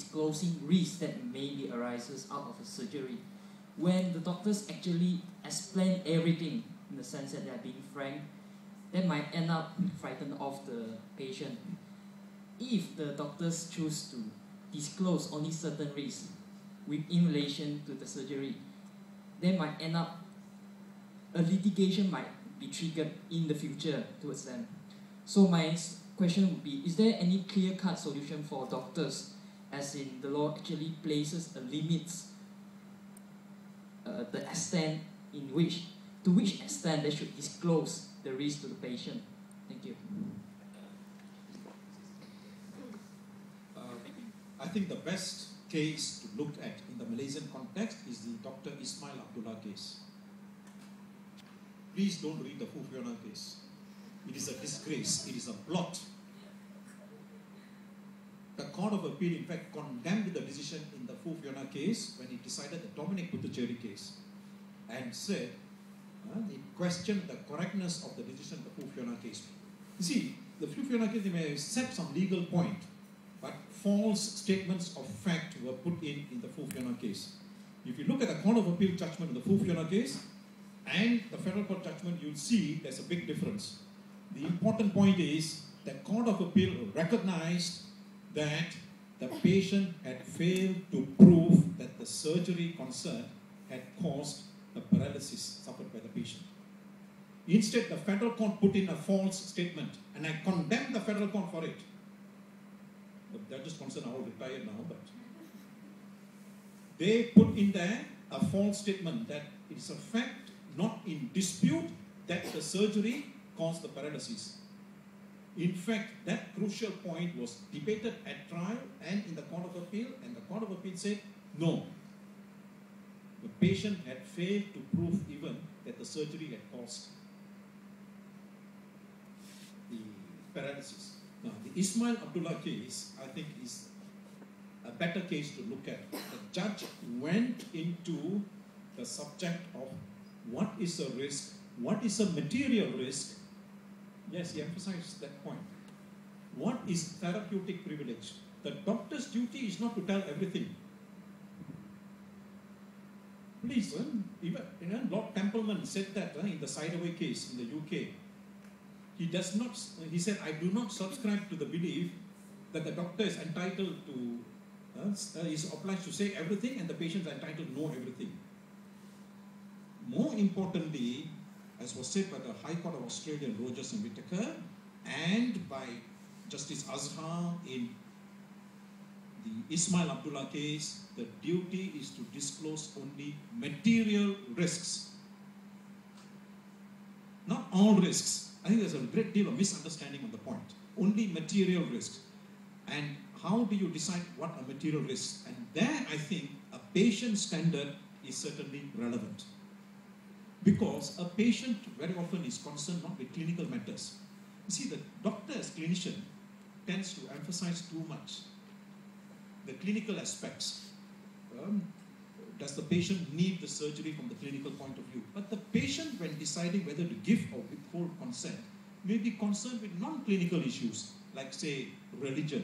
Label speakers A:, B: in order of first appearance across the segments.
A: disclosing risks that maybe arises out of a surgery. When the doctors actually explain everything in the sense that they are being frank, that might end up frightened off the patient. If the doctors choose to disclose only certain risks in relation to the surgery, they might end up, a litigation might be triggered in the future towards them. So my question would be, is there any clear-cut solution for doctors, as in the law actually places a limit, the extent in which, to which extent they should disclose the risk to the patient? Thank you.
B: I think the best case to look at in the Malaysian context is the Dr. Ismail Abdullah case. Please don't read the Fufiona case. It is a disgrace. It is a blot. The Court of Appeal, in fact, condemned the decision in the Fufiona case when it decided the Dominic Puducherry case, and said it questioned the correctness of the decision in the Fufiona case. You see, the Fufiona case, they may have set some legal point, but false statements of fact were put in the Fufiona case. If you look at the Court of Appeal judgment in the Fufiona case and the Federal Court judgment, you'll see there's a big difference. The important point is that Court of Appeal recognized that the patient had failed to prove that the surgery concerned had caused the paralysis suffered by the patient. Instead, the Federal Court put in a false statement, and I condemn the Federal Court for it. The judges concerned are all retired now, but they put in there a false statement that it is a fact not in dispute that the surgery caused the paralysis. In fact, that crucial point was debated at trial and in the Court of Appeal, and the Court of Appeal said, no, the patient had failed to prove even that the surgery had caused the paralysis. Now, the Ismail Abdullah case, I think, is a better case to look at. The judge went into the subject of what is a risk, what is a material risk. Yes, he emphasized that point. What is therapeutic privilege? The doctor's duty is not to tell everything. Please, even Lord Templeman said that in the Sidaway case in the UK. He said, I do not subscribe to the belief that the doctor is entitled to, is obliged to say everything and the patient is entitled to know everything. More importantly, as was said by the High Court of Australia, Rogers and Whittaker, and by Justice Azhar in the Ismail Abdullah case, the duty is to disclose only material risks. Not all risks. I think there's a great deal of misunderstanding on the point. Only material risks. And how do you decide what are material risks? And there, I think, a patient standard is certainly relevant. Because a patient very often is concerned not with clinical matters. You see, the doctor as clinician tends to emphasize too much the clinical aspects. Does the patient need the surgery from the clinical point of view? But the patient, when deciding whether to give or withhold consent, may be concerned with non-clinical issues, like, say, religion,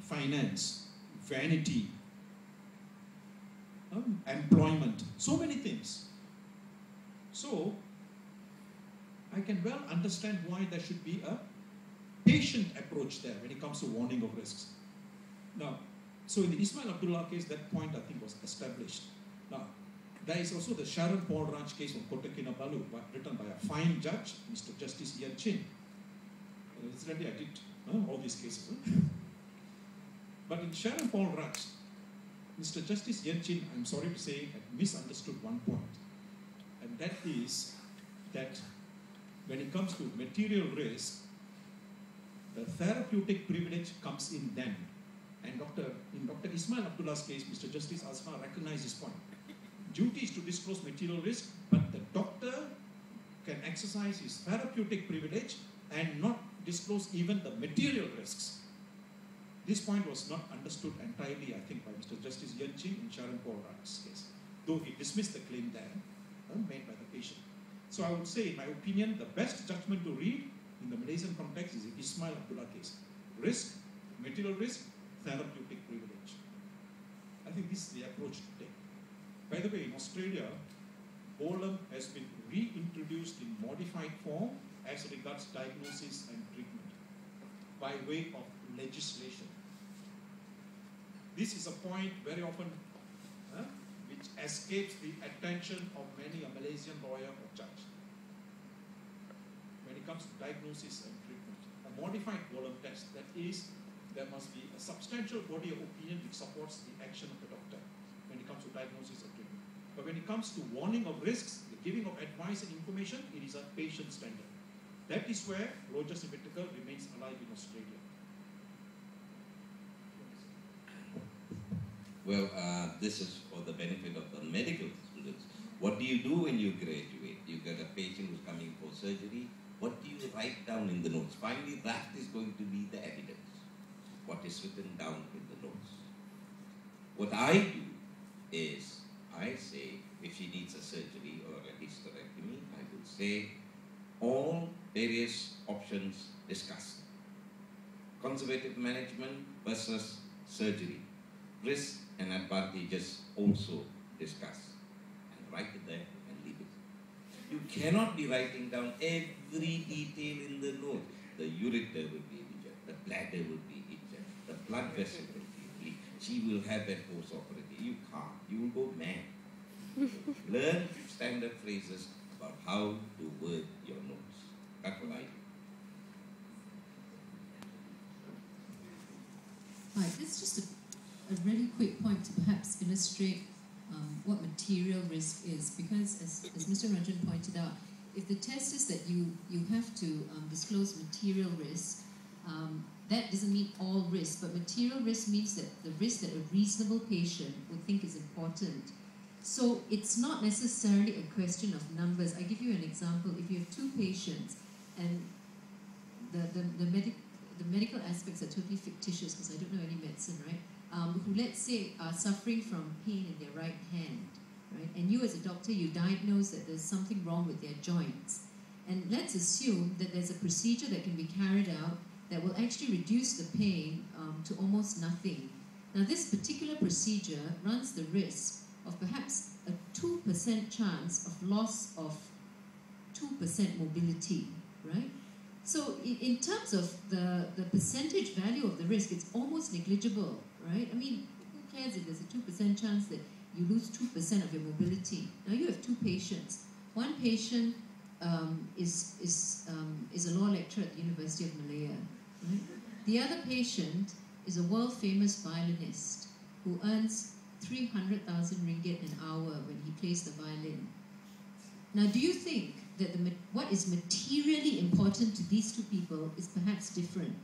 B: finance, vanity, employment, so many things. So, I can well understand why there should be a patient approach there when it comes to warning of risks. Now, so in the Ismail Abdullah case, that point I think was established. Now, there is also the Sharon Paul Raj case from Kota Kinabalu, written by a fine judge, Mr. Justice Yan Chin. Incidentally, I did all these cases. But in Sharon Paul Raj, Mr. Justice Yan Chin, I'm sorry to say, had misunderstood one point. And that is that when it comes to material risk, the therapeutic privilege comes in then. And in Dr. Ismail Abdullah's case, Mr. Justice Azhar recognized this point. Duty is to disclose material risk, but the doctor can exercise his therapeutic privilege and not disclose even the material risks. This point was not understood entirely, I think, by Mr. Justice Yan Chin in Sharon Paul Raj's case, though he dismissed the claim there made by the patient. So I would say, in my opinion, the best judgment to read in the Malaysian context is the Ismail Abdullah case. Risk, material risk, therapeutic privilege. this is the approach to take. By the way, in Australia, Bolam has been reintroduced in modified form as regards diagnosis and treatment by way of legislation. This is a point very often which escapes the attention of many a Malaysian lawyer or judge. When it comes to diagnosis and treatment, a modified Bolam test, that is, there must be a substantial body of opinion which supports the action of the doctor when it comes to diagnosis or treatment. But when it comes to warning of risks, the giving of advice and information, it is a patient standard. That is where Rogers and Whittaker remains alive in Australia.
C: Well, this is for the benefit of the medical students. What do you do when you graduate? You get a patient who's coming for surgery. What do you write down in the notes? Finally, that is going to be the evidence. What is written down in the notes. What I do is, I say, if she needs a surgery or a hysterectomy, I will say all various options discussed. Conservative management versus surgery. Risks and advantages also discussed. And write it there and leave it. You cannot be writing down every detail in the note. The ureter will be injured, the bladder will be injured, the blood vessel will be leaked. She will have that post-operative. You can't. You will go mad. Learn standard phrases about how to word your notes. That's what I do.
D: Right, this is just a really quick point to perhaps illustrate what material risk is, because as Mr. Ranjan pointed out, if the test is that you have to disclose material risk, that doesn't mean all risk, but material risk means that the risk that a reasonable patient would think is important. So it's not necessarily a question of numbers. I give you an example. If you have two patients and the medical aspects are totally fictitious because I don't know any medicine, right? Who, let's say, are suffering from pain in their right hand, right? And you as a doctor, you diagnose that there's something wrong with their joints. And let's assume that there's a procedure that can be carried out that will actually reduce the pain to almost nothing. Now, this particular procedure runs the risk of perhaps a 2% chance of loss of 2% mobility, right? So in terms of the percentage value of the risk, it's almost negligible, right? I mean, who cares if there's a 2% chance that you lose 2% of your mobility? Now you have two patients. One patient is a law lecturer at the University of Malaya, right? The other patient is a world-famous violinist who earns 300,000 ringgit an hour when he plays the violin. Now, do you think that what is materially important to these two people is perhaps different?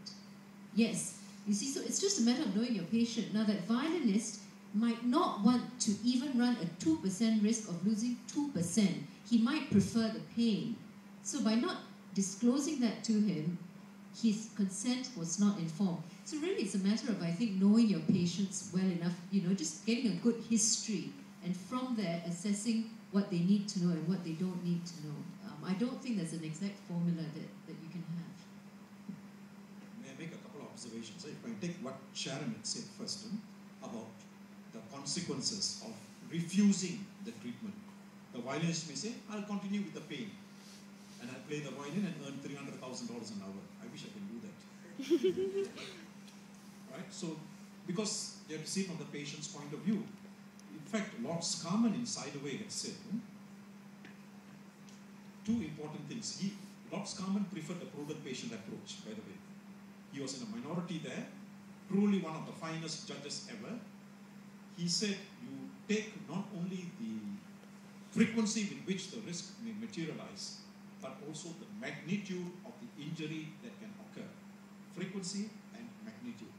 D: Yes. You see, so it's just a matter of knowing your patient. Now, that violinist might not want to even run a 2% risk of losing 2%. He might prefer the pain. So by not disclosing that to him, his consent was not informed. So really it's a matter of, I think, knowing your patients well enough, just getting a good history, and from there assessing what they need to know and what they don't need to know. I don't think there's an exact formula that you can have.
B: May I make a couple of observations? If I take what Sharon had said first about the consequences of refusing the treatment. The violinist may say, I'll continue with the pain, and I'll play the violin and earn $300,000 an hour. I wish I can do that. Right? So, because you have to see it from the patient's point of view. In fact, Lord Scarman in Sidaway had said two important things. Lord Scarman preferred the prudent patient approach, by the way. He was in a minority there, truly one of the finest judges ever. He said you take not only the frequency with which the risk may materialize, but also the magnitude of the injury that can occur. Frequency and magnitude.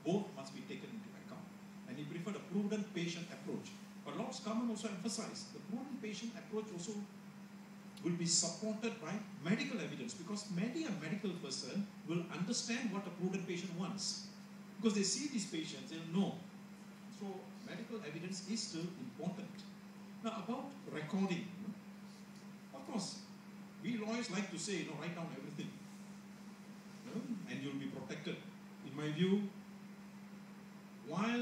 B: Both must be taken into account. And he preferred a prudent patient approach. But Lord Scarman also emphasized the prudent patient approach also will be supported by medical evidence, because many a medical person will understand what a prudent patient wants. Because they see these patients, they'll know. So medical evidence is still important. Now about recording, of course, we lawyers like to say, write down everything. And you'll be protected. In my view, while